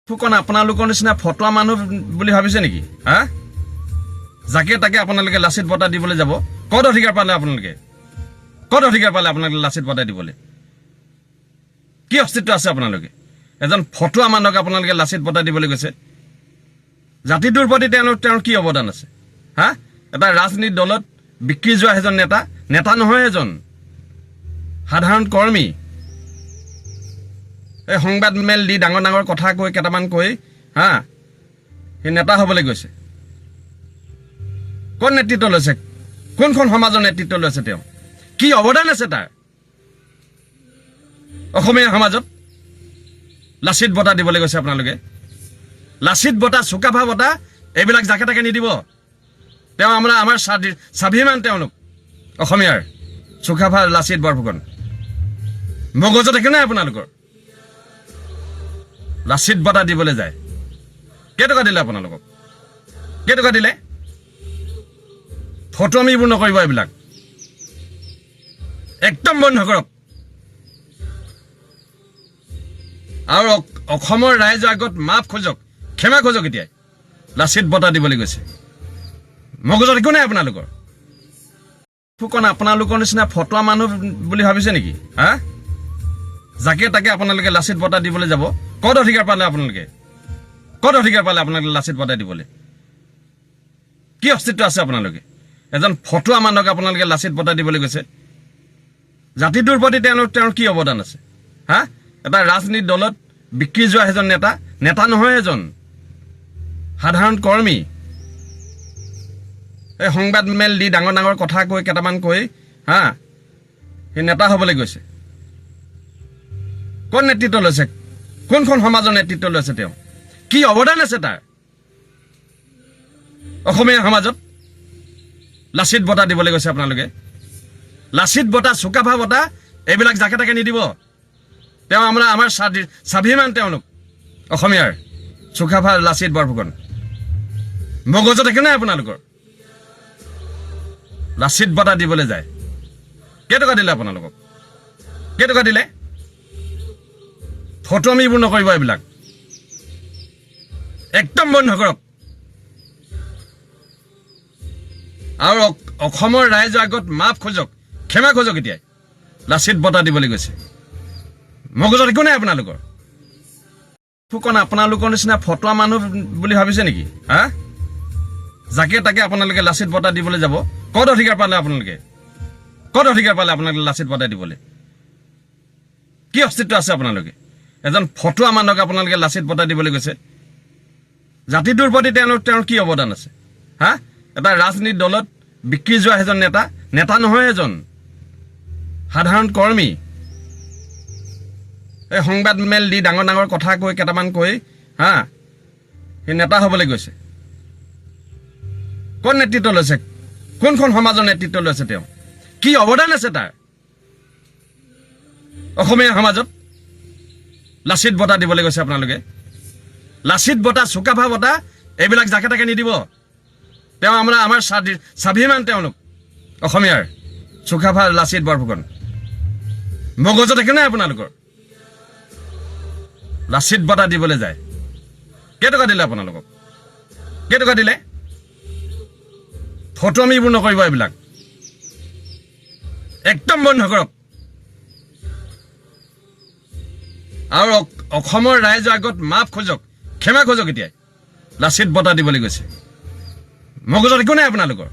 ফুকন আপোনালোকৰ নিচিনা ফটোৱা মানুহ বুলি ভাবিছে নেকি? হা, যাকে তাকে আপোনালোকে লাচিত বঁটা দিবলৈ যাব। ক'ত অধিকাৰ পালে আপোনালোকে? ক'ত অধিকাৰ পালে আপোনালোকে লাচিত বঁটা দিবলৈ? কি অস্তিত্ব আছে আপোনালোকে? এজন ফটোৱা মানুহক আপোনালোকে লাচিত বঁটা দিবলৈ গৈছে। জাতিটোৰ প্ৰতি তেওঁৰ কি অৱদান আছে? হা, এটা ৰাজনীতি দলত বিক্ৰী যোৱা এজন নেতা নহয়, এজন সাধাৰণ কৰ্মী। এই সংবাদ মেল দি ডাঙৰ ডাঙৰ কথা কৈ কেইটামান কৈ হা সেই নেতা হ'বলৈ গৈছে। কোন নেতৃত্ব লৈছে? কোনখন সমাজৰ নেতৃত্ব লৈছে? তেওঁ কি অৱদান আছে তাৰ অসমীয়া সমাজত? লাচিত বঁটা দিবলৈ গৈছে আপোনালোকে। লাচিত বঁটা, চুকাফা বঁটা এইবিলাক যাকে তাকে নিদিব। তেওঁ আমাৰ স্বাভিমান, তেওঁলোক অসমীয়াৰ। চুকাফা, লাচিত বৰফুকন মগজত একো নাই আপোনালোকৰ। লাচিত বঁটা দিবলৈ যায়। কেইটকা দিলে আপোনালোকক? কেইটকা দিলে? ফটোমিবোৰ নকৰিব, এইবিলাক একদম বন্ধ কৰক। আৰু অসমৰ ৰাইজৰ আগত মাফ খোজক, ক্ষমা খোজক। এতিয়াই লাচিত বঁটা দিবলৈ গৈছে। মগজত একো নাই আপোনালোকৰ। ফুকন আপোনালোকৰ নিচিনা ফটোৱা মানুহ বুলি ভাবিছে নেকি? হা, যাকে তাকে আপোনালোকে লাচিত বঁটা দিবলৈ যাব। ক'ত অধিকাৰ পালে আপোনালোকে? ক'ত অধিকাৰ পালে আপোনালোকে লাচিত বঁটা দিবলৈ? কি অস্তিত্ব আছে আপোনালোকে? এজন ফটোৱা মানুহক আপোনালোকে লাচিত বঁটা দিবলৈ গৈছে। জাতিটোৰ প্ৰতি তেওঁৰ কি অৱদান আছে? হা, এটা ৰাজনীতি দলত বিক্ৰী যোৱা এজন নেতা নহয়, এজন সাধাৰণ কৰ্মী। এই সংবাদ মেল দি ডাঙৰ ডাঙৰ কথা কৈ কেইটামান কৈ হা সেই নেতা হ'বলৈ গৈছে। কোন নেতৃত্ব লৈছে? কোনখন সমাজৰ নেতৃত্ব লৈছে? তেওঁ কি অৱদান আছে তাৰ অসমীয়া সমাজত? লাচিত বঁটা দিবলৈ গৈছে আপোনালোকে। লাচিত বঁটা, চুকাফা বঁটা এইবিলাক যাকে তাকে নিদিব। তেওঁ আমাৰ স্বাভিমান, তেওঁলোক অসমীয়াৰ। চুকাফা, লাচিত বৰফুকন মগজত একো নাই আপোনালোকৰ। লাচিত বঁটা দিবলৈ যায়। কেইটকা দিলে আপোনালোকক? কেইটকা দিলে? ফটোমিবোৰ নকৰিব, এইবিলাক একদম বন্ধ কৰক। আৰু অসমৰ ৰাইজৰ আগত মাফ খোজক, ক্ষমা খোজক। এতিয়াই লাচিত বঁটা দিবলৈ গৈছে। মগজত একো নাই আপোনালোকৰ। ফুকন আপোনালোকৰ নিচিনা ফটোৱা মানুহ বুলি ভাবিছে নেকি? হা, যাকে তাকে আপোনালোকে লাচিত বঁটা দিবলৈ যাব। ক'ত অধিকাৰ পালে আপোনালোকে? ক'ত অধিকাৰ পালে আপোনালোকে লাচিত বঁটা দিবলৈ? কি অস্তিত্ব আছে আপোনালোকে? এজন ফটোৱা মানুহক আপোনালোকে লাচিত বঁটা দিবলৈ গৈছে। জাতিটোৰ প্ৰতি তেওঁৰ কি অৱদান আছে? হা, এটা ৰাজনীতি দলত বিক্ৰী যোৱা এজন নেতা নহয়, এজন সাধাৰণ কৰ্মী। এই সংবাদ মেল দি ডাঙৰ ডাঙৰ কথা কৈ কেইটামান কৈ হা সেই নেতা হ'বলৈ গৈছে। কোন নেতৃত্ব লৈছে? কোনখন সমাজৰ নেতৃত্ব লৈছে? তেওঁ কি অৱদান আছে তাৰ অসমীয়া সমাজত? লাচিত বঁটা দিবলৈ গৈছে আপোনালোকে। লাচিত বঁটা, চুকাফা বঁটা এইবিলাক যাকে তাকে নিদিব। তেওঁ আমাৰ স্বাভিমান, তেওঁলোক অসমীয়াৰ। চুকাফা, লাচিত বৰফুকন মগজত একো নাই আপোনালোকৰ। লাচিত বঁটা দিবলৈ যায়। কেইটকা দিলে আপোনালোকক? কেইটকা দিলে? ফটোমিবোৰ নকৰিব, এইবিলাক একদম বন্ধ কৰক। আৰু অসমৰ ৰাইজৰ আগত মাফ খোজক, ক্ষমা খোজক। এতিয়াই লাচিত বঁটা দিবলৈ গৈছে। মগজত একো নাই আপোনালোকৰ।